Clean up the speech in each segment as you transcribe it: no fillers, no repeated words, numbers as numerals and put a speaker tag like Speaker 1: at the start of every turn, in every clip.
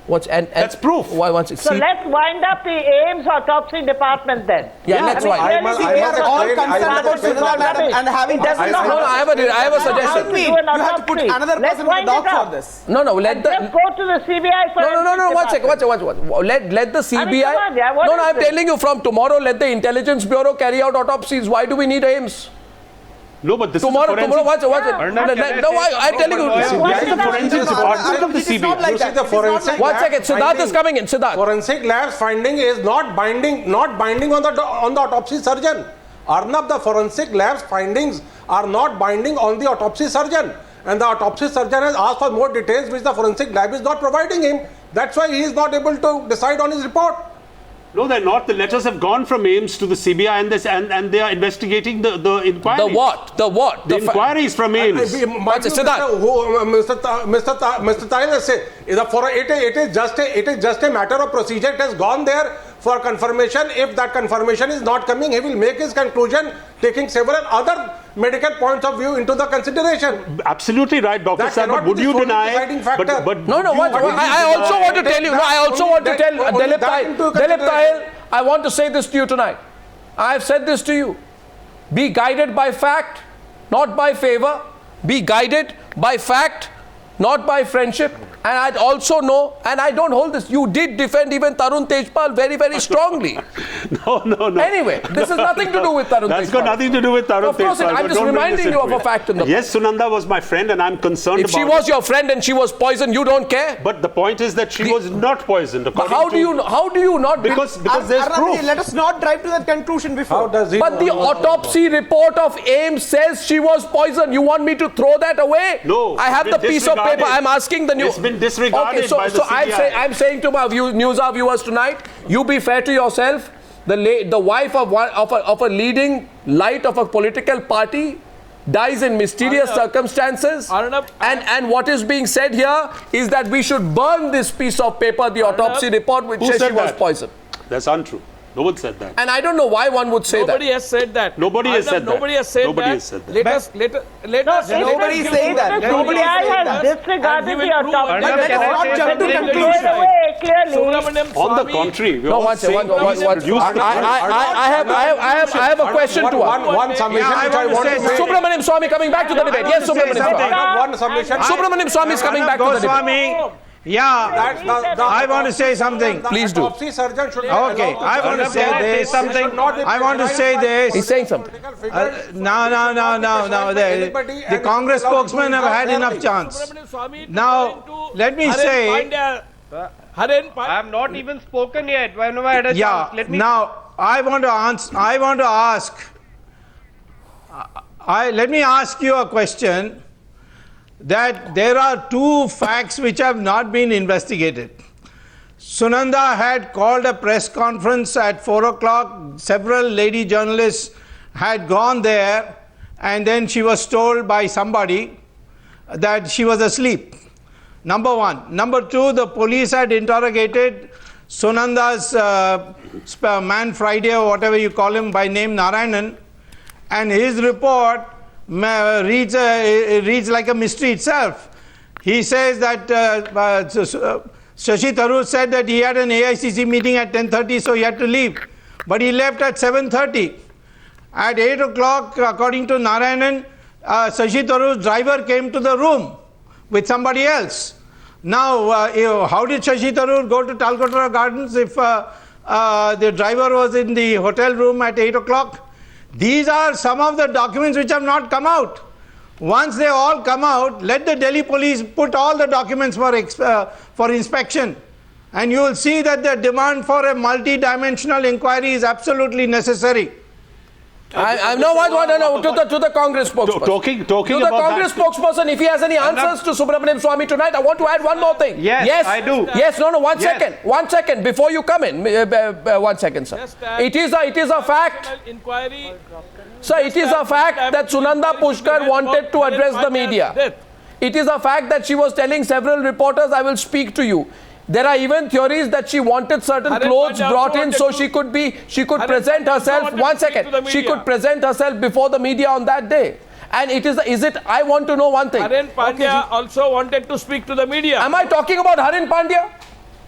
Speaker 1: That's proof.
Speaker 2: So let's wind up the AIIMS autopsy department then.
Speaker 1: Yeah, let's wind.
Speaker 3: We are all concerned about Sunanda madam and having
Speaker 2: I
Speaker 1: have a suggestion.
Speaker 3: You have to put another person in the dock for this.
Speaker 2: Just go to the CBI for
Speaker 1: No, one second. Let the CBI... I'm telling you, from tomorrow, let the Intelligence Bureau carry out autopsies. Why do we need AIIMS?
Speaker 4: No, but this
Speaker 1: tomorrow,
Speaker 4: is
Speaker 1: watch it. I'm telling you.
Speaker 4: This is the forensic department of the CBI.
Speaker 5: You see the forensic.
Speaker 1: One second, Siddharth is coming in. Siddharth.
Speaker 5: Forensic lab's finding is not binding on the autopsy surgeon. Arnab, the forensic lab's findings are not binding on the autopsy surgeon, and the autopsy surgeon has asked for more details which the forensic lab is not providing him. That's why he is not able to decide on his report.
Speaker 4: No, they're not. The letters have gone from AIIMS to the CBI and they are investigating the inquiry.
Speaker 1: The what?
Speaker 4: The inquiry is from AIIMS.
Speaker 5: Mr. Tyler said it is just a matter of procedure. It has gone there for confirmation. If that confirmation is not coming, he will make his conclusion, taking several other medical points of view into the consideration.
Speaker 4: Absolutely right, Dr. Sir. But would you deny?
Speaker 1: I also want to tell you. I also want to tell Dilip Tahil. I want to say this to you tonight. I have said this to you. Be guided by fact, not by favor. Be guided by fact, not by friendship. And I also know, and I don't hold this, you did defend even Tarun Tejpal very, very strongly.
Speaker 4: No.
Speaker 1: Anyway, this has nothing to do with Tarun Tejpal.
Speaker 4: That's got nothing to do with Tarun Tejpal.
Speaker 1: Of course, I'm just reminding you of a fact in the
Speaker 4: Yes, Sunanda was my friend and I'm concerned about
Speaker 1: it. If she was your friend and she was poisoned, you don't care?
Speaker 4: But the point is that she was not poisoned.
Speaker 1: How do you not?
Speaker 4: Because there's proof.
Speaker 3: Let us not drive to that conclusion before.
Speaker 1: But the autopsy report of AIIMS says she was poisoned. You want me to throw that away?
Speaker 4: No.
Speaker 1: I have the piece of paper. I'm asking the new...
Speaker 4: It's been disregarded by the CBI.
Speaker 1: I'm saying to my Newshour viewers tonight, you be fair to yourself. The wife of a leading light of a political party dies in mysterious circumstances. And what is being said here is that we should burn this piece of paper, the autopsy report, which says she was poisoned.
Speaker 4: That's untrue. No one said that.
Speaker 1: And I don't know why one would say
Speaker 6: Nobody has said that.
Speaker 4: Nobody has said that.
Speaker 6: Nobody has said
Speaker 4: Nobody
Speaker 6: that.
Speaker 4: has said that.
Speaker 6: Let us.
Speaker 3: Nobody is saying that.
Speaker 2: Nobody has disregarded the autopsy.
Speaker 3: Let us not jump to conclusion.
Speaker 4: On the contrary, we
Speaker 1: No,
Speaker 4: all
Speaker 1: one second. I have a question to ask.
Speaker 5: One submission which I want to say.
Speaker 1: Subramaniam Swamy coming back to the debate. Yes, Subramaniam Swamy.
Speaker 5: One submission.
Speaker 1: Subramaniam Swamy is coming back to the debate.
Speaker 7: I want to say something.
Speaker 1: Please do.
Speaker 5: Autopsy surgeon should
Speaker 7: Okay, I want to say this. I want to say this.
Speaker 1: He's saying something.
Speaker 7: No. The Congress spokesmen have had enough chance. Now, let me say.
Speaker 6: I have not even spoken yet. Why have I had a chance? Let me.
Speaker 7: Now, I want to ask. Let me ask you a question. That there are two facts which have not been investigated. Sunanda had called a press conference at 4 o'clock. Several lady journalists had gone there and then she was told by somebody that she was asleep. Number one. Number two, the police had interrogated Sunanda's man Friday or whatever you call him by name Narayanan, and his report reads like a mystery itself. He says that Shashi Tharoor said that he had an AICC meeting at 10:30, so he had to leave. But he left at 7:30. At 8 o'clock, according to Narayanan, Shashi Tharoor's driver came to the room with somebody else. Now, how did Shashi Tharoor go to Talcotara Gardens if the driver was in the hotel room at 8 o'clock? These are some of the documents which have not come out. Once they all come out, let the Delhi police put all the documents for inspection. And you will see that the demand for a multi-dimensional inquiry is absolutely necessary.
Speaker 1: To the Congress spokesperson.
Speaker 4: Talking
Speaker 1: to the Congress spokesperson, if he has any answers to Subramaniam Swamy tonight, I want to add one more thing.
Speaker 6: Yes, I do.
Speaker 1: Yes, no, 1 second. 1 second before you come in. 1 second, sir. It is a fact.
Speaker 6: Inquiry.
Speaker 1: Sir, it is a fact that Sunanda Pushkar wanted to address the media. It is a fact that she was telling several reporters, I will speak to you. There are even theories that she wanted certain clothes brought in so she could present herself. 1 second. She could present herself before the media on that day. And I want to know one thing.
Speaker 6: Harin Pandya also wanted to speak to the media.
Speaker 1: Am I talking about Harin Pandya?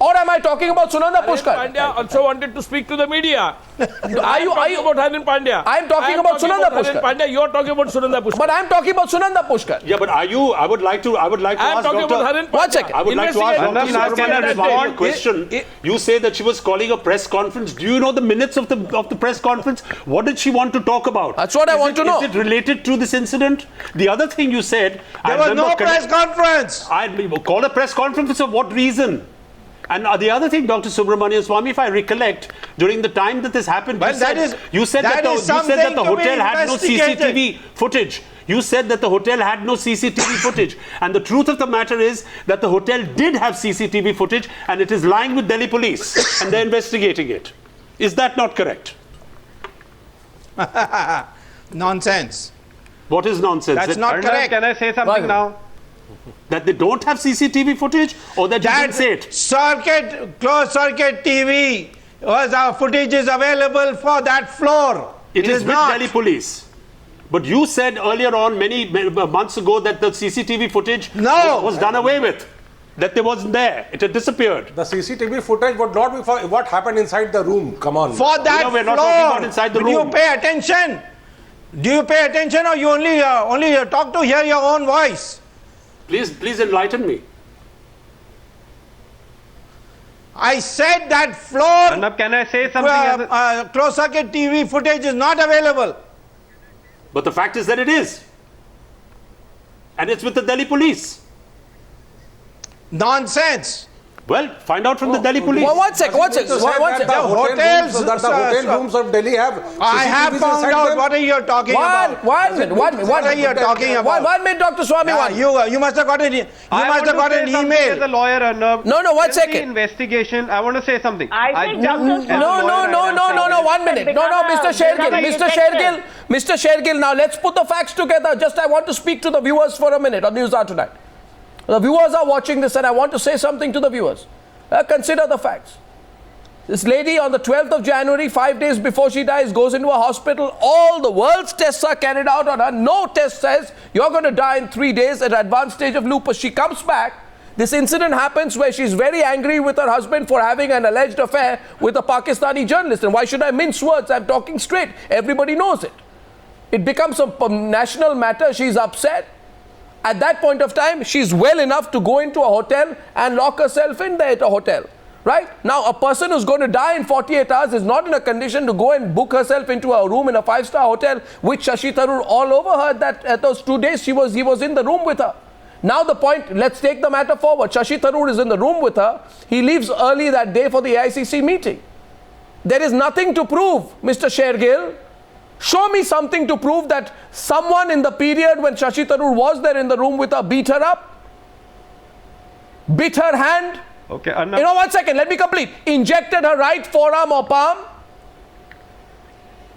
Speaker 1: Or am I talking about Sunanda Pushkar?
Speaker 6: Pandya also wanted to speak to the media.
Speaker 1: Are you
Speaker 6: about Harin Pandya?
Speaker 1: I am talking about Sunanda Pushkar.
Speaker 6: Pandya, you are talking about Sunanda Pushkar.
Speaker 1: But I am talking about Sunanda Pushkar.
Speaker 4: Yeah, but are you? I would like to
Speaker 6: I am
Speaker 4: ask
Speaker 6: talking
Speaker 4: Dr.
Speaker 6: about Harin Pandya.
Speaker 1: One second.
Speaker 4: I would like to ask Dr.
Speaker 6: Investigate.
Speaker 4: Subramanian
Speaker 6: Can I
Speaker 4: Swamy a
Speaker 6: respond?
Speaker 4: question. You say that she was calling a press conference. Do you know the minutes of the press conference? What did she want to talk about?
Speaker 1: That's what I want to know.
Speaker 4: Is it related to this incident? The other thing you said,
Speaker 7: There was no press conference.
Speaker 4: I call a press conference of what reason? And the other thing, Dr. Subramanian Swamy, if I recollect, during the time that this happened,
Speaker 7: Well,
Speaker 4: you said that the hotel had no
Speaker 7: investigated.
Speaker 4: CCTV footage. You said that the hotel had no CCTV footage. And the truth of the matter is that the hotel did have CCTV footage and it is lying with Delhi police and they're investigating it. Is that not correct?
Speaker 7: Nonsense.
Speaker 4: What is nonsense?
Speaker 7: That's not
Speaker 6: Arnav,
Speaker 7: correct.
Speaker 6: can I say something now?
Speaker 4: That they don't have CCTV footage or that you didn't say it?
Speaker 7: Closed circuit TV footage is available for that floor.
Speaker 4: It is with
Speaker 7: not.
Speaker 4: Delhi police. But you said earlier on, many months ago, that the CCTV footage was done away with. That there wasn't there. It had disappeared.
Speaker 5: The CCTV footage would not be for what happened inside the room. Come on.
Speaker 7: For that
Speaker 4: we're
Speaker 7: floor.
Speaker 4: not talking about inside the
Speaker 7: Do
Speaker 4: room.
Speaker 7: you pay attention? Do you pay attention or you only talk to hear your own voice?
Speaker 4: Please enlighten me.
Speaker 7: I said that floor
Speaker 6: Arnav, can I say something?
Speaker 7: closed circuit TV footage is not available.
Speaker 4: But the fact is that it is. And it's with the Delhi police.
Speaker 7: Nonsense.
Speaker 4: Well, find out from the Delhi police.
Speaker 1: Well, one second.
Speaker 5: The hotel rooms of Delhi have
Speaker 7: I have
Speaker 5: CCTVs
Speaker 7: found
Speaker 5: inside
Speaker 7: out
Speaker 5: them.
Speaker 7: what are you talking about.
Speaker 1: One minute.
Speaker 7: What are you talking about?
Speaker 1: One minute, Dr. Swamy.
Speaker 7: Yeah, you must have got an email.
Speaker 6: As a lawyer, Arnav.
Speaker 1: No, 1
Speaker 6: In
Speaker 1: second.
Speaker 6: the investigation, I want to say something.
Speaker 2: I think Dr.
Speaker 6: as a
Speaker 1: No,
Speaker 6: lawyer,
Speaker 1: 1 minute. No, Mr. Shergill, now let's put the facts together. Just I want to speak to the viewers for a minute on Newshour tonight. The viewers are watching this and I want to say something to the viewers. Consider the facts. This lady on the 12th of January, 5 days before she dies, goes into a hospital. All the world's tests are carried out on her. No test says you're going to die in 3 days at advanced stage of lupus. She comes back. This incident happens where she's very angry with her husband for having an alleged affair with a Pakistani journalist. And why should I mince words? I'm talking straight. Everybody knows it. It becomes a national matter. She's upset. At that point of time, she's well enough to go into a hotel and lock herself in there at a hotel. Right? Now, a person who's going to die in 48 hours is not in a condition to go and book herself into a room in a 5-star hotel, which Shashi Tharoor all over her that at those 2 days he was in the room with her. Now the point, let's take the matter forward. Shashi Tharoor is in the room with her. He leaves early that day for the AICC meeting. There is nothing to prove, Mr. Shergill. Show me something to prove that someone in the period when Shashi Tharoor was there in the room with her beat her up, bit her hand.
Speaker 6: Okay,
Speaker 1: You know, 1 second, let me complete. Injected her right forearm or palm.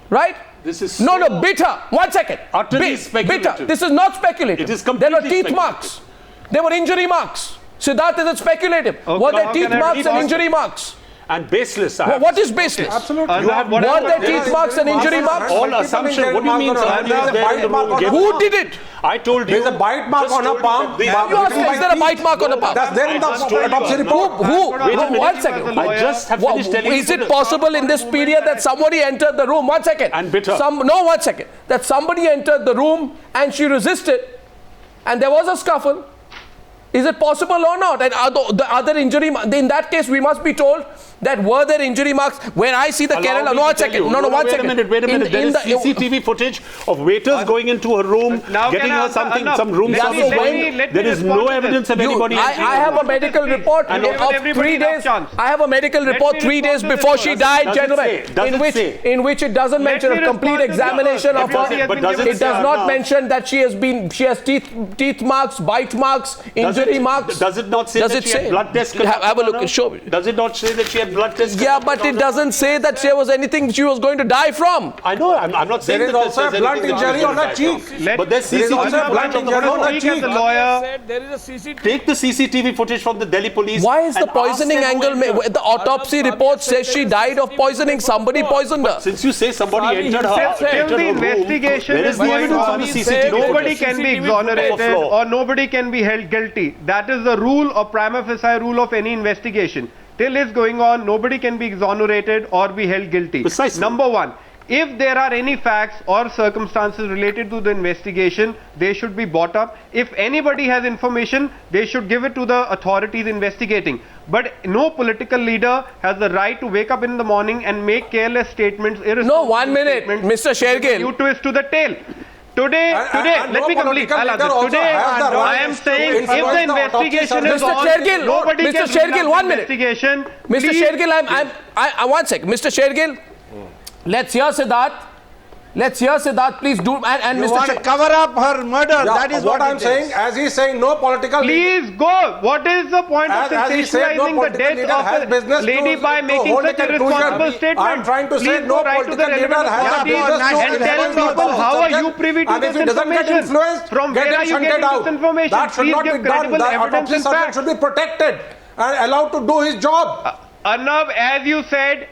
Speaker 1: Right?
Speaker 4: This is
Speaker 1: No, bit her. 1 second.
Speaker 4: Utterly
Speaker 1: Bit her.
Speaker 4: speculative.
Speaker 1: This is not speculative.
Speaker 4: It is completely
Speaker 1: There were teeth
Speaker 4: speculative.
Speaker 1: marks. There were injury marks. Siddharth, is it speculative? Were there
Speaker 6: how
Speaker 1: teeth
Speaker 6: can I
Speaker 1: marks
Speaker 6: read
Speaker 1: and
Speaker 6: this?
Speaker 1: injury marks?
Speaker 4: And baseless.
Speaker 1: What is baseless?
Speaker 5: Absolutely.
Speaker 1: Were there teeth marks and injury marks?
Speaker 4: All assumption. What do you mean?
Speaker 1: Who did it?
Speaker 4: I told you.
Speaker 5: There's a bite mark
Speaker 4: Just
Speaker 5: on her
Speaker 4: told you
Speaker 5: palm.
Speaker 4: that they-
Speaker 1: You asked me, is there a bite mark on the palm?
Speaker 5: That's there in the autopsy report.
Speaker 4: Wait a minute.
Speaker 1: 1 second.
Speaker 4: I just have finished telling you.
Speaker 1: Is it possible in this period that somebody entered the room? 1 second.
Speaker 4: And bit her.
Speaker 1: 1 second. That somebody entered the room and she resisted and there was a scuffle. Is it possible or not? And the other injury, in that case, we must be told that were there injury marks? When I see the Kerala, no, 1 second. No, 1 second.
Speaker 4: Wait a minute. There is CCTV footage of waiters going into her room,
Speaker 6: Now
Speaker 4: getting
Speaker 6: can I
Speaker 4: her
Speaker 6: answer?
Speaker 4: something,
Speaker 6: Arnav,
Speaker 4: some room
Speaker 6: let
Speaker 4: service
Speaker 6: me- let
Speaker 4: going.
Speaker 6: me- let me
Speaker 4: There is
Speaker 6: respond
Speaker 4: no
Speaker 6: to this.
Speaker 4: evidence of anybody
Speaker 1: I
Speaker 4: entering.
Speaker 1: have a medical report
Speaker 6: And
Speaker 1: of
Speaker 6: everybody
Speaker 1: 3
Speaker 6: enough
Speaker 1: days.
Speaker 6: chance.
Speaker 1: I have a medical
Speaker 6: Let
Speaker 1: report
Speaker 6: me
Speaker 1: 3 days
Speaker 6: respond to
Speaker 1: before
Speaker 6: this
Speaker 1: she
Speaker 6: first.
Speaker 1: died,
Speaker 4: Does it
Speaker 1: gentlemen,
Speaker 4: say? Does it say?
Speaker 1: in which it doesn't mention
Speaker 6: me
Speaker 1: a complete
Speaker 6: respond to this.
Speaker 1: examination of
Speaker 6: Everybody
Speaker 1: her.
Speaker 6: has
Speaker 4: But
Speaker 6: been
Speaker 4: does
Speaker 6: given
Speaker 4: it
Speaker 1: It
Speaker 4: say,
Speaker 1: does not
Speaker 4: Arnav?
Speaker 1: mention that she has teeth marks, bite marks, injury marks.
Speaker 4: Does it not say
Speaker 1: Does
Speaker 4: that
Speaker 1: it
Speaker 4: she had
Speaker 1: say?
Speaker 4: blood tests
Speaker 1: Have a
Speaker 4: conducted
Speaker 1: look,
Speaker 4: on her?
Speaker 1: show me.
Speaker 4: Does it not say that she had blood tests
Speaker 1: Yeah,
Speaker 4: conducted
Speaker 1: but
Speaker 4: on
Speaker 1: it
Speaker 4: her?
Speaker 1: doesn't say that there was anything she was going to die from.
Speaker 4: I know. I'm not saying
Speaker 5: There is
Speaker 4: that
Speaker 5: also a
Speaker 4: says
Speaker 5: blunt
Speaker 4: anything that
Speaker 5: injury
Speaker 4: she
Speaker 5: on
Speaker 4: was
Speaker 5: her
Speaker 4: going to
Speaker 5: cheek.
Speaker 4: die
Speaker 6: Let-
Speaker 4: from. But there's
Speaker 5: There is
Speaker 4: CCTV
Speaker 5: also a blunt
Speaker 4: footage on the
Speaker 5: injury on her
Speaker 6: Speak as
Speaker 5: cheek.
Speaker 6: a lawyer.
Speaker 8: There is a CCTV.
Speaker 4: Take the CCTV footage from the Delhi police.
Speaker 1: Why is the
Speaker 4: and ask
Speaker 1: poisoning
Speaker 4: them who
Speaker 1: angle?
Speaker 4: entered.
Speaker 1: The autopsy report says she died of poisoning. Somebody poisoned her.
Speaker 4: Since you say somebody
Speaker 8: Swami,
Speaker 4: entered
Speaker 8: he
Speaker 4: her,
Speaker 8: said
Speaker 6: Till
Speaker 4: entered
Speaker 6: the
Speaker 4: her room,
Speaker 6: investigation
Speaker 4: where
Speaker 6: is
Speaker 4: is the
Speaker 6: going
Speaker 4: evidence
Speaker 6: on,
Speaker 4: on the
Speaker 8: he
Speaker 4: CCTV
Speaker 8: said
Speaker 4: footage?
Speaker 6: nobody can be
Speaker 8: CCTV
Speaker 6: exonerated
Speaker 4: footage.
Speaker 6: or nobody can be held guilty. That is the rule or prima facie rule of any investigation. till is going on, nobody can be exonerated or be held guilty.
Speaker 4: Precisely.
Speaker 6: Number one, if there are any facts or circumstances related to the investigation, they should be brought up. If anybody has information, they should give it to the authorities investigating. But no political leader has the right to wake up in the morning and make careless statements.
Speaker 1: No, 1 minute, Mr. Shergill.
Speaker 6: You twist to the tail. Today, let me complete. Today, I am saying if the investigation is
Speaker 1: Mr.
Speaker 6: on,
Speaker 1: Shergill,
Speaker 6: nobody
Speaker 1: Mr.
Speaker 6: can
Speaker 1: Shergill, 1 minute.
Speaker 6: investigation.
Speaker 1: Mr.
Speaker 6: Please.
Speaker 1: Shergill, I 1 sec. Mr. Shergill, let's hear Siddharth. Let's hear Siddharth, please do. And
Speaker 7: You
Speaker 1: Mr.
Speaker 7: want to cover up her murder.
Speaker 5: Yeah,
Speaker 7: That is
Speaker 5: what I'm
Speaker 7: it is.
Speaker 5: saying, as he's saying, no political
Speaker 6: Please go. What is the point of
Speaker 5: As he said, no
Speaker 6: sensationalizing the
Speaker 5: political leader
Speaker 6: death
Speaker 5: has
Speaker 6: of the
Speaker 5: business
Speaker 6: lady by making
Speaker 5: hold
Speaker 6: such a
Speaker 5: a conclusion.
Speaker 6: responsible statement?
Speaker 5: I'm trying to say
Speaker 6: Please
Speaker 5: no
Speaker 6: go right to the
Speaker 5: political leader
Speaker 6: relevant
Speaker 5: has
Speaker 6: authorities
Speaker 5: business to
Speaker 6: and tell
Speaker 5: influence the
Speaker 6: people how are you
Speaker 5: subject.
Speaker 6: privy to
Speaker 5: And if
Speaker 6: this
Speaker 5: he doesn't get
Speaker 6: information?
Speaker 5: influenced,
Speaker 6: From
Speaker 5: get
Speaker 6: where
Speaker 5: him
Speaker 6: are you
Speaker 5: shunted
Speaker 6: getting
Speaker 5: out.
Speaker 6: this information?
Speaker 5: That should
Speaker 6: Please
Speaker 5: not
Speaker 6: give
Speaker 5: be done.
Speaker 6: credible
Speaker 5: The
Speaker 6: evidence
Speaker 5: autopsy
Speaker 6: and
Speaker 5: surgeon
Speaker 6: facts.
Speaker 5: should be protected and allowed to do his job.
Speaker 6: Arnab, as you said,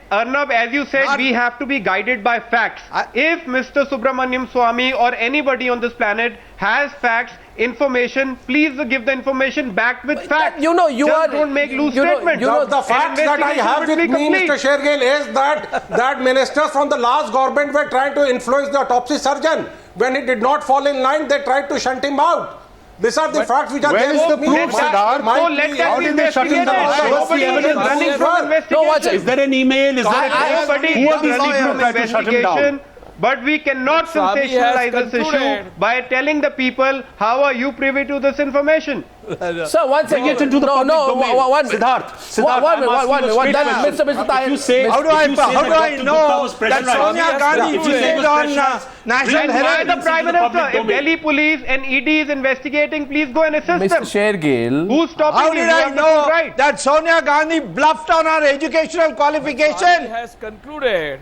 Speaker 6: we have to be guided by facts. If Mr. Subramaniam Swamy or anybody on this planet has facts, information, please give the information back with facts.
Speaker 1: You know,
Speaker 6: don't make loose statements.
Speaker 5: The facts that I have with me, Mr. Shergill, is that ministers from the last government were trying to influence the autopsy surgeon. When he did not fall in line, they tried to shunt him out. These are the facts which are
Speaker 8: where
Speaker 5: there.
Speaker 8: is the proof, Siddharth?
Speaker 5: How
Speaker 8: did they shut him down?
Speaker 4: What's the evidence?
Speaker 1: No, watch it.
Speaker 4: Is there an email? Is there
Speaker 6: Everybody
Speaker 4: who are
Speaker 6: is
Speaker 4: these
Speaker 6: running
Speaker 4: people
Speaker 6: from
Speaker 4: who tried to shut him down?
Speaker 6: investigation, but we cannot sensationalize this issue by telling the people how are you privy to this information.
Speaker 1: Sir, 1 second.
Speaker 4: Bring it into the public domain.
Speaker 1: One
Speaker 4: Siddharth,
Speaker 1: One
Speaker 4: I'm asking you a straight
Speaker 1: minute.
Speaker 4: question.
Speaker 1: Mr. Tahir.
Speaker 4: If you say
Speaker 7: How do
Speaker 4: that
Speaker 7: I
Speaker 4: Dr. Gupta
Speaker 7: know
Speaker 4: was
Speaker 7: that
Speaker 4: pressurized-
Speaker 7: Sonia Gandhi
Speaker 4: If you say he
Speaker 7: said
Speaker 4: was
Speaker 7: on
Speaker 4: pressurized,
Speaker 7: National
Speaker 6: Then why
Speaker 7: Herald?
Speaker 6: the Prime
Speaker 4: into the public
Speaker 6: Minister? If
Speaker 4: domain.
Speaker 6: Delhi police and ED is investigating, please go and assist them.
Speaker 1: Mr. Shergill.
Speaker 6: Who's stopping
Speaker 7: How
Speaker 6: you?
Speaker 7: did
Speaker 6: You
Speaker 7: I
Speaker 6: have the
Speaker 7: know
Speaker 6: right.
Speaker 7: that Sonia Gandhi bluffed on her educational qualification?
Speaker 8: has concluded.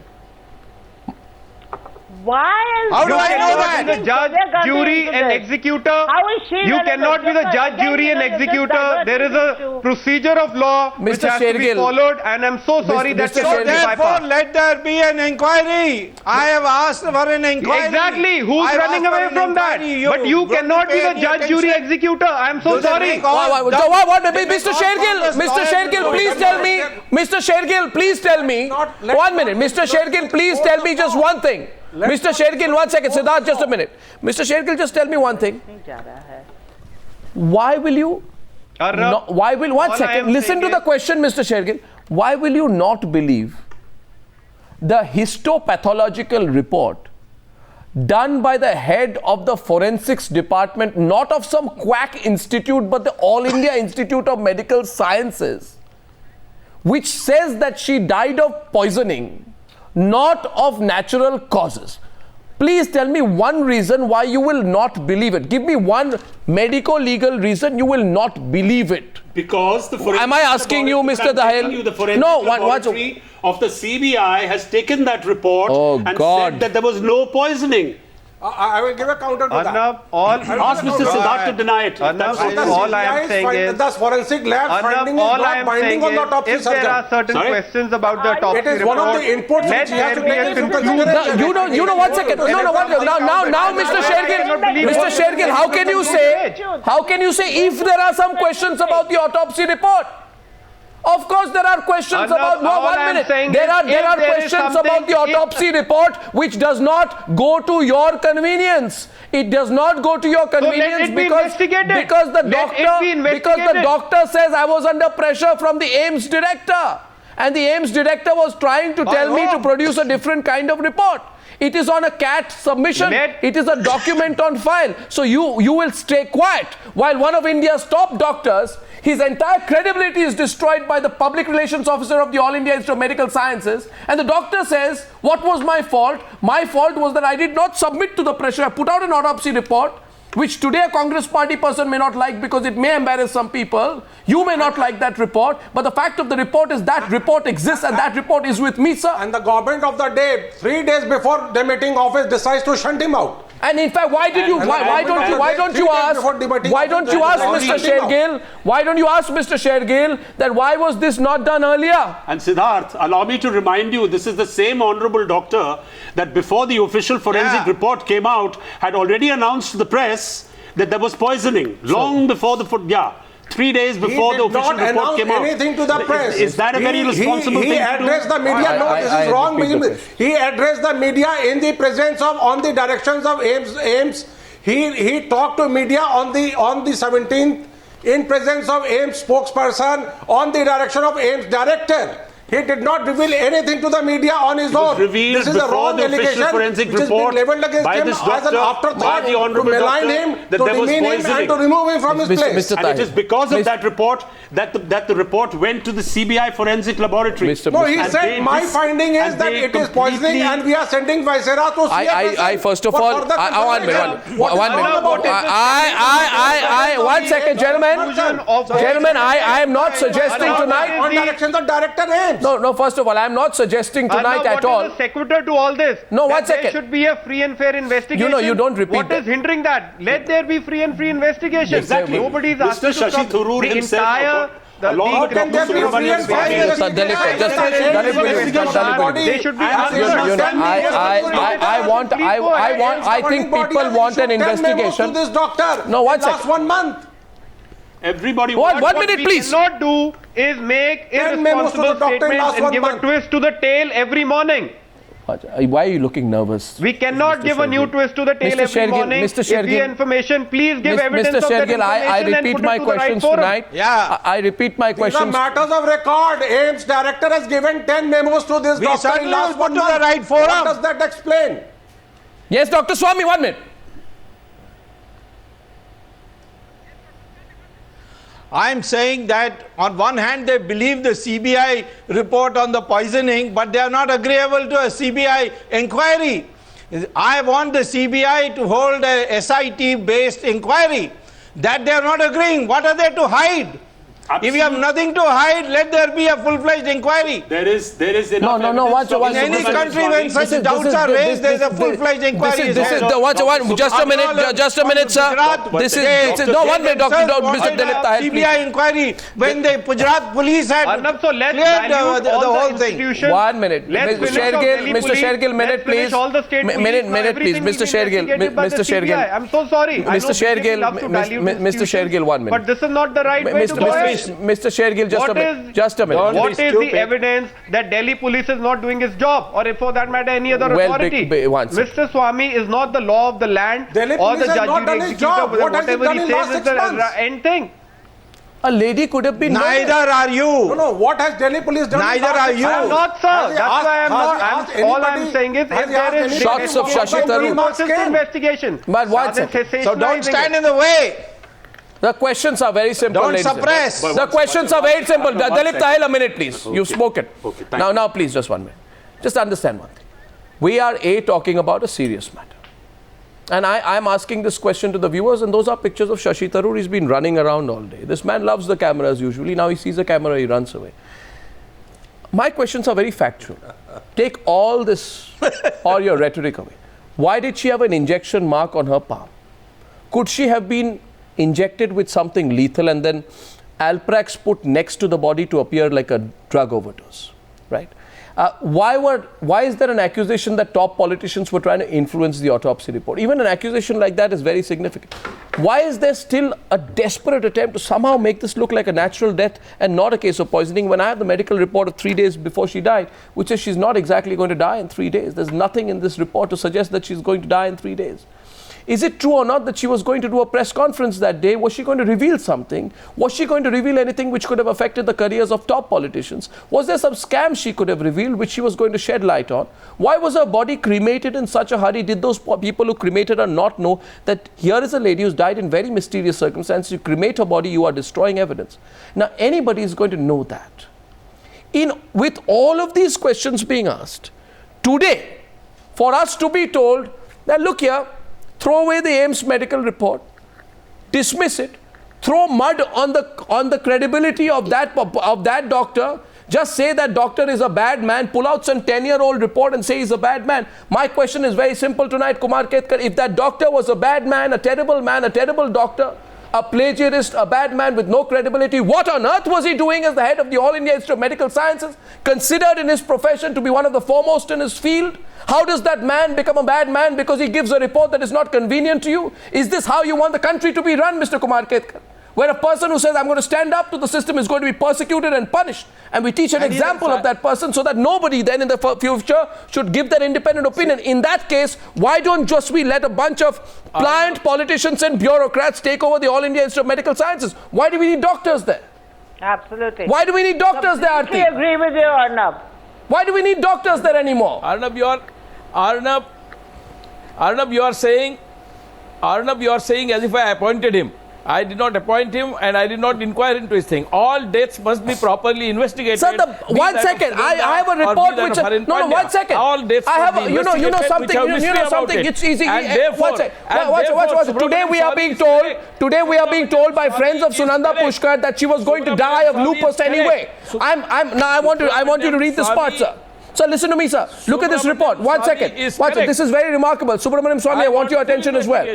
Speaker 2: Why is
Speaker 7: How do I know
Speaker 6: cannot
Speaker 7: that?
Speaker 6: be the judge,
Speaker 2: Sonia Gandhi
Speaker 6: jury
Speaker 2: into
Speaker 6: and
Speaker 2: this?
Speaker 6: executor.
Speaker 2: How is she
Speaker 6: You
Speaker 2: relevant?
Speaker 6: cannot be the
Speaker 2: Just
Speaker 6: judge,
Speaker 2: again,
Speaker 6: jury and
Speaker 2: you know, just
Speaker 6: executor. There is a
Speaker 2: issue.
Speaker 6: procedure of law which
Speaker 1: Mr.
Speaker 6: has to be
Speaker 1: Shergill.
Speaker 6: followed, and I'm so sorry that
Speaker 1: Mr.
Speaker 6: cannot
Speaker 7: So
Speaker 6: be
Speaker 7: therefore,
Speaker 6: bypassed.
Speaker 7: let there be an inquiry. I have asked for an inquiry.
Speaker 6: Exactly. Who's
Speaker 7: I have
Speaker 6: running
Speaker 7: asked for
Speaker 6: away
Speaker 7: an
Speaker 6: from that?
Speaker 7: inquiry.
Speaker 6: But you
Speaker 7: don't
Speaker 6: cannot be
Speaker 7: pay
Speaker 6: the
Speaker 7: any
Speaker 6: judge, jury,
Speaker 7: attention.
Speaker 6: executor. I'm so
Speaker 7: Do they
Speaker 6: sorry.
Speaker 7: make all-
Speaker 1: Mr. Shergill, Mr. Shergill, please tell me, Mr. Shergill, please tell me, 1 minute, Mr. Shergill, please tell me just one thing. Mr. Shergill, 1 second, Siddharth, just a minute. Mr. Shergill, just tell me one thing. Why will you, why will, 1
Speaker 6: all I
Speaker 1: second,
Speaker 6: am
Speaker 1: listen to
Speaker 6: saying
Speaker 1: the
Speaker 6: is-
Speaker 1: question, Mr. Shergill. Why will you not believe the histopathological report done by the head of the forensics department, not of some quack institute, but the All India Institute of Medical Sciences, which says that she died of poisoning, not of natural causes? Please tell me one reason why you will not believe it. Give me one medico-legal reason you will not believe it.
Speaker 4: Because the forensic
Speaker 1: Am I asking you,
Speaker 4: laboratory-
Speaker 1: Mr. Dahil?
Speaker 4: I'm telling you, the forensic
Speaker 1: No,
Speaker 4: laboratory of the CBI has taken that report and
Speaker 1: God.
Speaker 4: said that there was no poisoning.
Speaker 5: I will give a counter to that.
Speaker 6: Arnab, all
Speaker 4: Ask Mr. Siddharth to deny it.
Speaker 6: Arnab,
Speaker 4: That's
Speaker 6: all I am saying is,
Speaker 5: the forensic lab finding is
Speaker 6: all I
Speaker 5: not
Speaker 6: am
Speaker 5: binding
Speaker 6: saying
Speaker 5: on the
Speaker 6: is,
Speaker 5: autopsy
Speaker 6: if there are
Speaker 5: surgeon.
Speaker 6: certain
Speaker 4: Sorry?
Speaker 6: questions about the autopsy
Speaker 5: It is one of the
Speaker 6: report,
Speaker 5: inputs
Speaker 6: let
Speaker 5: which he has
Speaker 6: there
Speaker 5: to
Speaker 6: be
Speaker 5: take
Speaker 6: a
Speaker 5: into
Speaker 6: conclusion.
Speaker 5: consideration.
Speaker 1: You know, 1 second. No, now, Mr. Shergill, how can you say if there are some questions about the autopsy report? Of course, there are questions
Speaker 6: Arnab,
Speaker 1: about. No,
Speaker 6: all
Speaker 1: 1
Speaker 6: I'm
Speaker 1: minute.
Speaker 6: saying
Speaker 1: There
Speaker 6: is
Speaker 1: are
Speaker 6: if there is
Speaker 1: questions about
Speaker 6: something-
Speaker 1: the autopsy report which does not go to your convenience. It does not go to your convenience
Speaker 6: it be
Speaker 1: because
Speaker 6: investigated.
Speaker 1: because the
Speaker 6: Let it
Speaker 1: doctor
Speaker 6: be
Speaker 1: because the
Speaker 6: investigated.
Speaker 1: doctor says I was under pressure from the AIIMS director, and the AIIMS director was trying to tell me to produce a different kind of report. It is on a CAT submission. It is a document on file. So you will stay quiet while one of India's top doctors, his entire credibility is destroyed by the public relations officer of the All India Institute of Medical Sciences, and the doctor says, what was my fault? My fault was that I did not submit to the pressure. I put out an autopsy report, which today a Congress party person may not like because it may embarrass some people. You may not like that report, but the fact of the report is that report exists, and that report is with me, sir.
Speaker 5: And the government of the day, 3 days before demitting office, decides to shunt him out.
Speaker 1: And in fact, why don't you ask Mr. Shergill, why don't you ask Mr. Shergill that why was this not done earlier?
Speaker 4: And Siddharth, allow me to remind you, this is the same honorable doctor that before the official forensic report came out, had already announced to the press that there was poisoning long before the 3 days before the official
Speaker 5: not
Speaker 4: report came out.
Speaker 5: anything to the press.
Speaker 4: Is that a very responsible thing to do?
Speaker 5: He addressed the media. No, this is wrong. He addressed the media in the presence of, on the directions of AIIMS. He talked to media on the 17th in presence of AIIMS spokesperson on the direction of AIIMS director. He did not reveal anything to the media on his own.
Speaker 4: This is a wrong allegation
Speaker 5: forensic report by this doctor, by the honorable malign him, to demean him and to remove him from his place.
Speaker 4: And it is because of that report that the report went to the CBI forensic laboratory.
Speaker 5: No, he said my finding is that it is poisoning and we are sending Visera to CFS.
Speaker 1: I first of all, one minute. One second, gentlemen. Gentlemen, I am not suggesting tonight.
Speaker 5: On directions of Director AIIMS.
Speaker 1: No, first of all, I am not suggesting tonight at all.
Speaker 6: What is the sequitur to all this?
Speaker 1: No, one
Speaker 6: that
Speaker 1: second.
Speaker 6: There should be a free and fair investigation.
Speaker 1: You don't repeat
Speaker 6: What
Speaker 1: that.
Speaker 6: is hindering that? Let there be free and free investigation.
Speaker 4: Exactly.
Speaker 6: Nobody is
Speaker 4: Mr.
Speaker 6: asking to
Speaker 4: Shashi
Speaker 6: stop
Speaker 4: Tharoor
Speaker 6: the
Speaker 4: himself,
Speaker 6: entire...
Speaker 4: along with Dr. Subramanian Swamy.
Speaker 6: They should be
Speaker 1: I think people want an investigation.
Speaker 5: This doctor.
Speaker 1: No, one
Speaker 5: last
Speaker 1: second.
Speaker 5: 1 month.
Speaker 4: Everybody.
Speaker 1: One minute,
Speaker 6: What we
Speaker 1: please.
Speaker 6: cannot do is make
Speaker 5: 10 memos to the
Speaker 6: irresponsible
Speaker 5: doctor in
Speaker 6: statements
Speaker 5: last
Speaker 6: and
Speaker 5: 1
Speaker 6: give a
Speaker 5: month.
Speaker 6: twist to the tail every morning.
Speaker 1: Why are you looking nervous?
Speaker 6: We cannot give a new twist to the tail
Speaker 1: Mr.
Speaker 6: every
Speaker 1: Shergill,
Speaker 6: morning.
Speaker 1: Mr.
Speaker 6: If we
Speaker 1: Shergill.
Speaker 6: have information, please give evidence
Speaker 1: Mr.
Speaker 6: of that
Speaker 1: Shergill,
Speaker 6: information
Speaker 1: I
Speaker 6: and
Speaker 1: repeat
Speaker 6: put
Speaker 1: my
Speaker 6: it to the right
Speaker 1: questions
Speaker 6: forum.
Speaker 1: tonight.
Speaker 7: Yeah.
Speaker 1: I repeat my
Speaker 5: These are
Speaker 1: questions.
Speaker 5: matters of record. AIIMS director has given 10 memos to this
Speaker 7: We
Speaker 5: doctor in
Speaker 7: certainly
Speaker 5: last
Speaker 7: will put
Speaker 5: 1
Speaker 7: to
Speaker 5: month.
Speaker 7: the right forum.
Speaker 5: What does that explain?
Speaker 1: Yes, Dr. Swamy, 1 minute.
Speaker 7: I'm saying that on one hand they believe the CBI report on the poisoning, but they are not agreeable to a CBI inquiry. I want the CBI to hold a SIT based inquiry. That they are not agreeing. What are they to hide? If you have nothing to hide, let there be a full-fledged inquiry.
Speaker 4: There is enough
Speaker 1: No,
Speaker 4: evidence
Speaker 1: watch.
Speaker 7: In any country when such doubts are raised, there is a full-fledged inquiry.
Speaker 1: Just a minute, sir. This is no 1 minute, Mr. Dilip Tahil, please.
Speaker 7: CBI inquiry when the Gujarat police had
Speaker 6: Arnab, so let's
Speaker 7: cleared
Speaker 6: value
Speaker 7: the
Speaker 6: all
Speaker 7: whole
Speaker 6: the
Speaker 7: thing.
Speaker 6: institutions.
Speaker 1: 1 minute.
Speaker 6: Let's
Speaker 1: Mr.
Speaker 6: finish off Delhi
Speaker 1: Mr.
Speaker 6: police.
Speaker 1: Shergill, minute,
Speaker 6: Let's finish
Speaker 1: please.
Speaker 6: all the state police.
Speaker 1: Minute, please.
Speaker 6: Everything
Speaker 1: Mr.
Speaker 6: is
Speaker 1: Shergill,
Speaker 6: investigated by the
Speaker 1: Mr.
Speaker 6: CBI.
Speaker 1: Shergill.
Speaker 6: I'm so sorry. I know
Speaker 1: Mr. Shergill,
Speaker 6: BJP loves to value
Speaker 1: Mr.
Speaker 6: institutions,
Speaker 1: Shergill, 1 minute.
Speaker 6: But this is not the right way to go ahead.
Speaker 1: Mr. Shergill, just a minute.
Speaker 6: What is the evidence that Delhi police is not doing its job, or if for that matter any other
Speaker 1: Well,
Speaker 6: authority?
Speaker 1: one second.
Speaker 6: Mr. Swamy is not the law of the land
Speaker 5: Delhi
Speaker 6: or
Speaker 5: police
Speaker 6: the
Speaker 5: has not done
Speaker 6: judge
Speaker 5: his job. What has he
Speaker 6: whatever
Speaker 5: done
Speaker 6: he
Speaker 5: in
Speaker 6: says
Speaker 5: last
Speaker 6: is
Speaker 5: 6
Speaker 6: the
Speaker 5: months?
Speaker 6: end thing.
Speaker 1: A lady could have been
Speaker 7: Neither are you.
Speaker 5: No, what has Delhi police done?
Speaker 7: Neither
Speaker 5: in last
Speaker 7: are
Speaker 5: 6
Speaker 7: you.
Speaker 5: months?
Speaker 6: I am not, sir.
Speaker 5: Has he
Speaker 6: That's
Speaker 5: asked-
Speaker 6: why I am
Speaker 5: has
Speaker 6: not.
Speaker 5: he asked
Speaker 6: All I am
Speaker 5: anybody-
Speaker 6: saying is
Speaker 5: has
Speaker 6: if
Speaker 5: he
Speaker 6: there
Speaker 5: asked
Speaker 6: is
Speaker 5: anybody
Speaker 1: Shots of Shashi Tharoor.
Speaker 6: investigation.
Speaker 1: But one
Speaker 6: Rather
Speaker 1: second.
Speaker 6: than
Speaker 7: So don't stand in the way.
Speaker 1: The questions are very simple,
Speaker 7: Don't
Speaker 1: ladies and
Speaker 7: suppress.
Speaker 1: gentlemen. The questions are very simple.
Speaker 4: One
Speaker 1: Dalip
Speaker 4: second.
Speaker 1: Tahil, a minute, please. You've spoken.
Speaker 4: Okay, thank you.
Speaker 1: Now, please, just 1 minute. Just understand one thing. We are talking about a serious matter. And I'm asking this question to the viewers, and those are pictures of Shashi Tharoor. He's been running around all day. This man loves the cameras usually. Now he sees a camera, he runs away. My questions are very factual. Take all this, all your rhetoric away. Why did she have an injection mark on her palm? Could she have been injected with something lethal and then Alprax put next to the body to appear like a drug overdose, right? Why is there an accusation that top politicians were trying to influence the autopsy report? Even an accusation like that is very significant. Why is there still a desperate attempt to somehow make this look like a natural death and not a case of poisoning when I have the medical report of 3 days before she died, which says she's not exactly going to die in 3 days. There's nothing in this report to suggest that she's going to die in 3 days. Is it true or not that she was going to do a press conference that day? Was she going to reveal something? Was she going to reveal anything which could have affected the careers of top politicians? Was there some scam she could have revealed which she was going to shed light on? Why was her body cremated in such a hurry? Did those people who cremated her not know that here is a lady who's died in very mysterious circumstances? You cremate her body, you are destroying evidence. Now, anybody is going to know that. With all of these questions being asked, today, for us to be told that, look here, throw away the AIIMS medical report, dismiss it, throw mud on the credibility of that doctor, just say that doctor is a bad man, pull out some 10-year-old report and say he's a bad man. My question is very simple tonight, Kumar Ketkar. If that doctor was a bad man, a terrible doctor, a plagiarist, a bad man with no credibility, what on earth was he doing as the head of the All India Institute of Medical Sciences, considered in his profession to be one of the foremost in his field? How does that man become a bad man because he gives a report that is not convenient to you? Is this how you want the country to be run, Mr. Kumar Ketkar? where a person who says, I'm going to stand up to the system is going to be persecuted and punished. And we teach an example of that person so that nobody then in the future should give their independent opinion. In that case, why don't just we let a bunch of pliant politicians and bureaucrats take over the All India Institute of Medical Sciences? Why do we need doctors there?
Speaker 2: Absolutely.
Speaker 1: Why do we need doctors there,
Speaker 2: I
Speaker 1: Aarti?
Speaker 2: agree with you, Arnab.
Speaker 1: Why do we need doctors there anymore?
Speaker 8: Arnab, you are saying as if I appointed him. I did not appoint him and I did not inquire into his thing. All deaths must be properly investigated.
Speaker 1: Sir, one second. I have a report which... No, 1 second.
Speaker 8: All deaths
Speaker 1: I have
Speaker 8: must be
Speaker 1: you know something.
Speaker 8: investigated,
Speaker 1: You know something. It's easy.
Speaker 8: And therefore,
Speaker 1: watch. Today we are being told by friends of Sunanda Pushkar that she was going to die of lupus anyway. I want you to read this part, sir. Sir, listen to me, sir. Look at this report. 1 second. This is very remarkable. Subramaniam Swami, I want your attention as well.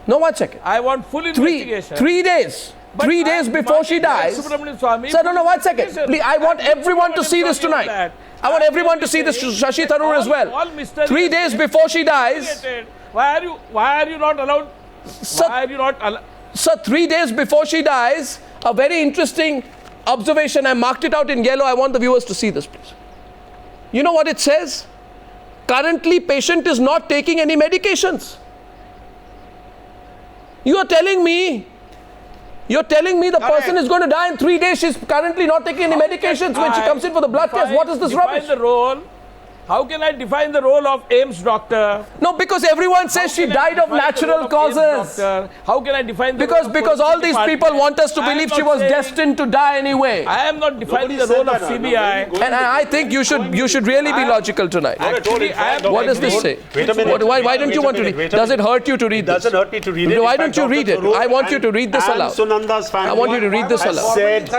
Speaker 1: No, 1 second.
Speaker 8: I want full investigation.
Speaker 1: 3 days. 3 days before she dies. Sir, no, 1 second. Please, I want everyone to see this tonight. I want everyone to see this, Shashi Tharoor as well. 3 days before she dies.
Speaker 8: Why are you not allowed?
Speaker 1: Sir, 3 days before she dies, a very interesting observation. I marked it out in yellow. I want the viewers to see this, please. You know what it says? Currently, patient is not taking any medications. You are telling me the person is going to die in 3 days. She's currently not taking any medications when she comes in for the blood test. What is this rubbish?
Speaker 8: How can I define the role of AIIMS doctor?
Speaker 1: No, because everyone says she died of natural causes.
Speaker 8: How can I define the
Speaker 1: Because all these people want us to believe she was destined to die anyway.
Speaker 8: I am not defining the role of CBI.
Speaker 1: And I think you should really be logical tonight. What does this say?
Speaker 4: Wait a minute.
Speaker 1: Why don't you want to read? Does it hurt you to read this?
Speaker 4: It doesn't hurt me to read it.
Speaker 1: Why don't you read it? I want you to read this aloud.
Speaker 4: Sunanda's family.
Speaker 1: I want you to read this aloud.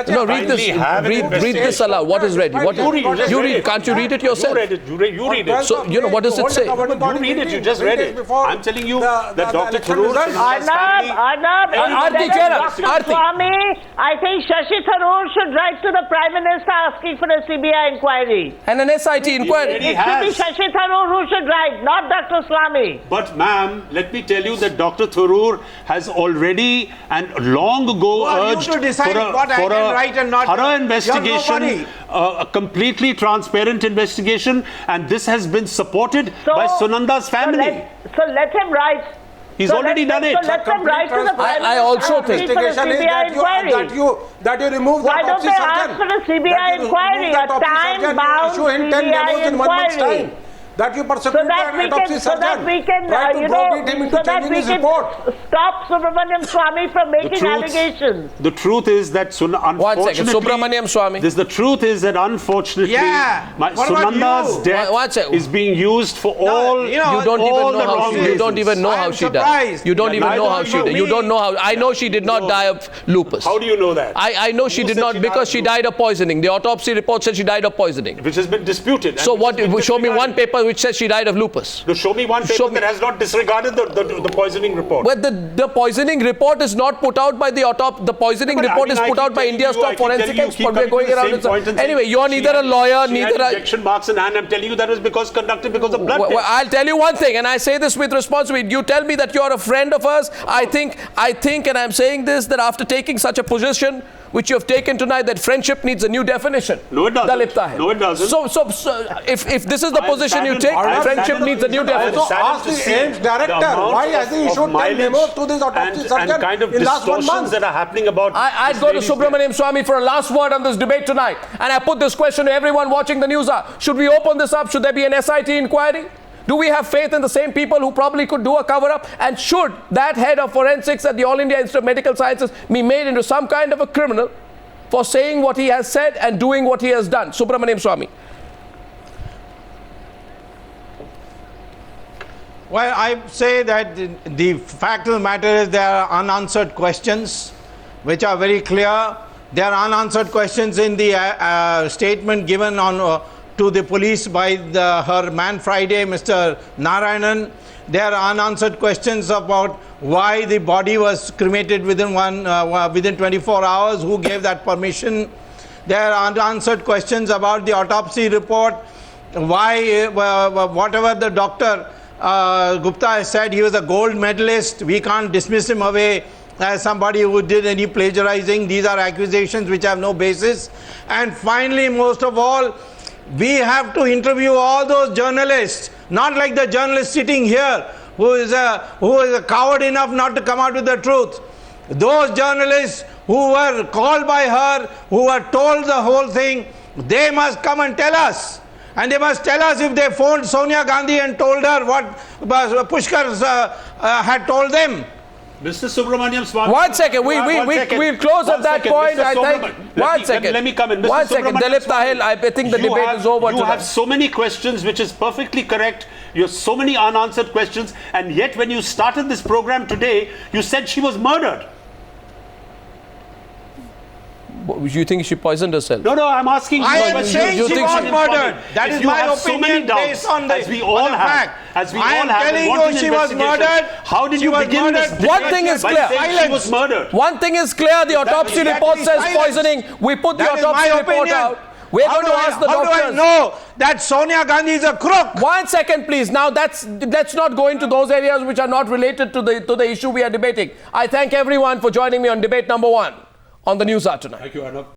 Speaker 1: No, read this. Read this aloud. What is read? You read. Can't you read it yourself?
Speaker 4: You read it.
Speaker 1: So, you know, what does it say?
Speaker 4: You read it, you just read it. I'm telling you that Dr. Tharoor...
Speaker 2: Arnab, Dr. Swami, I think Shashi Tharoor should write to the Prime Minister asking for a CBI inquiry.
Speaker 1: And an SIT inquiry.
Speaker 2: It should be Shashi Tharoor who should write, not Dr. Swami.
Speaker 4: But ma'am, let me tell you that Dr. Tharoor has already and long ago urged for a thorough investigation, a completely transparent investigation, and this has been supported by Sunanda's family.
Speaker 2: So let him write.
Speaker 4: He's already done it.
Speaker 2: So let them write to the Prime Minister.
Speaker 1: I also think
Speaker 5: that you remove the autopsy surgeon.
Speaker 2: Why don't they ask for a CBI inquiry, a time-bound CBI inquiry?
Speaker 5: That you persecute an autopsy surgeon.
Speaker 2: So that we can, stop Subramaniam Swami from making allegations.
Speaker 4: The truth is that unfortunately...
Speaker 1: Subramaniam Swami.
Speaker 4: The truth is that unfortunately, Sunanda's death is being used for all...
Speaker 1: You don't even know how she died. You don't even know how she died. You don't know how... I know she did not die of lupus.
Speaker 4: How do you know that?
Speaker 1: I know she did not because she died of poisoning. The autopsy report said she died of poisoning.
Speaker 4: Which has been disputed.
Speaker 1: So what? Show me one paper which says she died of lupus.
Speaker 4: No, show me one paper that has not disregarded the poisoning report.
Speaker 1: But the poisoning report is not put out by the autopsy. The poisoning report is put out by India's top forensic expert. We're going around. Anyway, you're neither a lawyer, neither a...
Speaker 4: injection marks in hand. I'm telling you that was conducted because of blood test.
Speaker 1: I'll tell you one thing, and I say this with responsibility. You tell me that you're a friend of ours. I think, and I'm saying this, that after taking such a position, which you have taken tonight, that friendship needs a new definition.
Speaker 4: No, it doesn't. No, it doesn't.
Speaker 1: So if this is the position you take, friendship needs a new definition.
Speaker 5: Also ask the AIIMS director why has he issued 10 memos to this autopsy surgeon
Speaker 4: and kind of
Speaker 5: in last 1 month.
Speaker 4: that are happening about...
Speaker 1: I'd go to Subramaniam Swami for a last word on this debate tonight. And I put this question to everyone watching the news. Should we open this up? Should there be an SIT inquiry? Do we have faith in the same people who probably could do a cover-up? And should that head of forensics at the All India Institute of Medical Sciences be made into some kind of a criminal for saying what he has said and doing what he has done? Subramaniam Swami.
Speaker 7: Well, I say that the fact of the matter is there are unanswered questions which are very clear. There are unanswered questions in the statement given on to the police by her man Friday, Mr. Narayanan. There are unanswered questions about why the body was cremated within 24 hours, who gave that permission. There are unanswered questions about the autopsy report, why, whatever the Dr. Gupta has said, he was a gold medalist, we can't dismiss him away as somebody who did any plagiarizing. These are accusations which have no basis. And finally, most of all, we have to interview all those journalists, not like the journalist sitting here who is a coward enough not to come out with the truth. Those journalists who were called by her, who were told the whole thing, they must come and tell us. And they must tell us if they phoned Sonia Gandhi and told her what Pushkar had told them.
Speaker 4: Mr. Subramaniam Swamy.
Speaker 1: One second, we'll close at that point. I think. One second.
Speaker 4: Let me come in. Mr.
Speaker 1: One second, Dilip Tahil. I think the debate is over.
Speaker 4: You have so many questions, which is perfectly correct. You have so many unanswered questions, and yet when you started this program today, you said she was murdered.
Speaker 1: You think she poisoned herself?
Speaker 4: No, I'm asking you.
Speaker 7: I am saying she was murdered. That is my opinion based on the fact.
Speaker 4: As we
Speaker 7: I
Speaker 4: all
Speaker 7: am
Speaker 4: have,
Speaker 7: telling you she was murdered.
Speaker 4: How did you begin this debate?
Speaker 1: One thing is clear.
Speaker 4: She was murdered.
Speaker 1: One thing is clear. The autopsy report says poisoning. We put the autopsy report out. We're going to ask the doctors.
Speaker 7: How do I know that Sonia Gandhi is a crook?
Speaker 1: 1 second, please. Now, let's not go into those areas which are not related to the issue we are debating. I thank everyone for joining me on debate number 1 on the Newshour tonight.
Speaker 4: Thank you, Arnab.